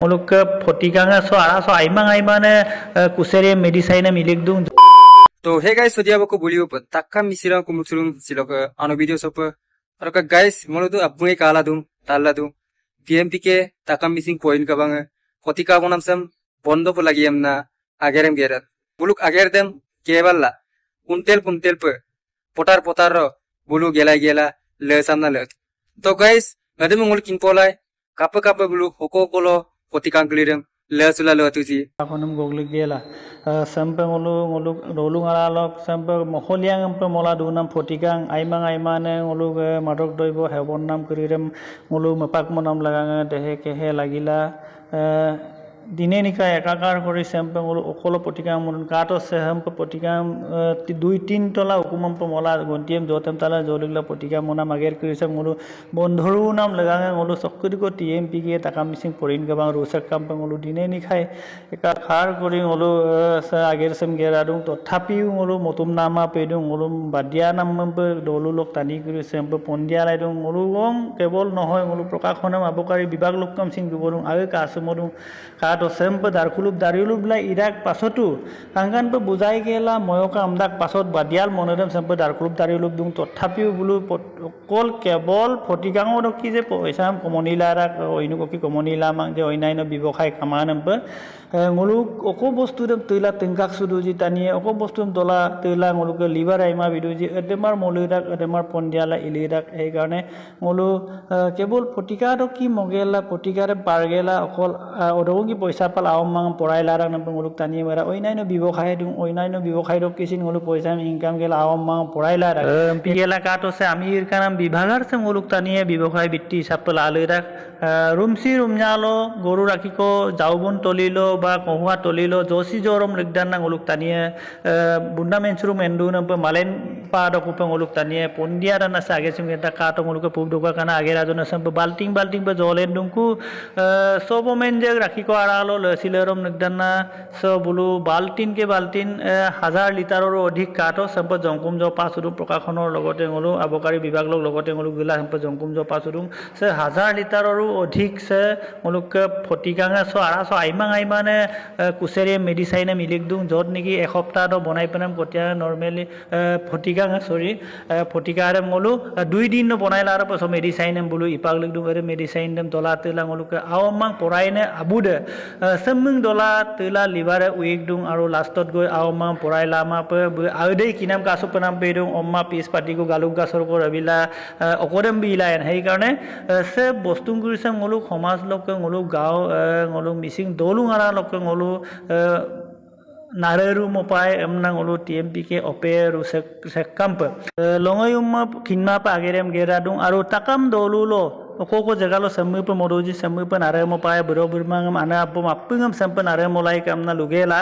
muluk fotikanga so ara so aimang kusere medicine milik dung. तो hey guys सदिया बको बोलियो तक्का मिसिरा को मुचुरुम सिलोक आनो वीडियो सप और का गाइस मोलो तो अपुए काला दुम ताला दुम टीएमपी के तक्का मिसिंग पॉइंट का बांग फोतिका बनम सम बंदो प लगी हमना आगेरम गेरत बुलुक आगेर देम केवला कुंटेल प पोटार रो बुलु गेला ले सामना ले तो गाइस नदे मंगल किन पोलाय काप बुलु होको कोलो फोतिका क्लिरम ले सुला ले तुजी akonum goglik gela sampe ngolu rolung alalok sampe moholiang ampe mola dunam fotikang aimane ngolu madok doibo hebon nam kurirem ngolu mapak monam lagang dehe kehe lagila dine nika ekakar kori sampe ngolu okolo fotikang mon kato seham pe fotikang 2-3 tola hukumam pe mola gontiem jotem tala joligla fotikang mona mager kurisem ngolu bondhoru nam lagang ngolu sokkuri ko TMP ke takam missing porin gabang rusak kam pe ngolu dine nikai ekakar kori ngolu sa ager sem geradung to thapi ngolu motum nama pedung ngolu badia nam pe dolu lok tani kuri sem pe pondia lai dung ngolu gong kebol nohoy ngolu prokashonam abokari bibag lokkam sing duborung age kasumodung to sempe darkulub dariulub la irak pasotu kangan pe bujai gela moyoka amdak pasot badial monodem sempe darkulub dariulub dung tothapiu bulu kol kebol fotigango ki je poisam komonila rak oinu ki komonila mang je oinaino bibokhai kamanam pe ngolu oko bostu dem tuila tengkak suduji tanie oko bostu dola tuila ngolu ke liver aima biduji edemar molirak edemar pondiala ilirak ei karone ngolu kebol fotika ro ki mogela fotikare pargela okol odongi পয়সা পাল আওমাং পড়াইলারা নাম ngoluk tani mara oinaino bibokhai dung oinaino bibokhai ro kisin ngoluk poisa income gela aomaং পড়াইলারা পিগেলা কাটো সে আমির কানাম বিভাগার সে ngoluk tani bibokhai bitti sapla আলইরা রুমসি রুমজালো গরু রাখিকো জাউবন তলিলো বা কহুয়া তলিলো জসি জরম লিগদান না ngoluk tani bunda mensuru mendu নাম মালেন পা ডকুপ ngoluk tani পন্ডিয়ারা না সাগে সিম এটা কাটো ngoluk পুব ডোকা কানা আগে রাজনা সব বাল্টিং বে জলেন দুংকু সবো মেনজে রাখিকো আড়ালো লছিলেরম নিগদানা সো বুলু বাল্টিন হাজার লিটাৰৰ অধিক কাটো সম্প জংকুম জ পাছুৰু প্ৰকাশনৰ লগতে ngolu আবকাৰী বিভাগ লগতে ngolu গিলা সম্প জংকুম জ পাছুৰু সে হাজাৰ লিটাৰৰ অধিক সে ngoluk ফটিকাঙা সো আৰা সো আইমানে কুছেৰে মেডিসাইনে মিলিক দুং যত নেকি এসপ্তাহ দ বনাই পেনাম কতিয়া নরমালি ফটিকাঙা সরি ফটিকাৰে ngolu 2 দিন বনাই লাৰ পছ মেডিসাইনে বুলু ইপাক লিক দুং এৰে মেডিসাইন দেম দলাতে লা ngoluk আওমাং পৰাইনে আবুদে semung dola tela libare week dung aru lastot goi awma porai lama pe audei kinam kasu penam pedung omma pis pati go galuk gasor ko rabila okorem bilaen hei karone se bostung gurisam ngolu সমাজ lok ngolu gao ngolu missing dolung ara lok ngolu nareru mopai emna ngolu TMP ke operu sekamp longoyumma kinma pa agerem geradung aru takam dolulo oko jagalo sammu pe modoji sammu pe nare mo pae bro burmang mana apum apungam sampan nare molai kamna lugela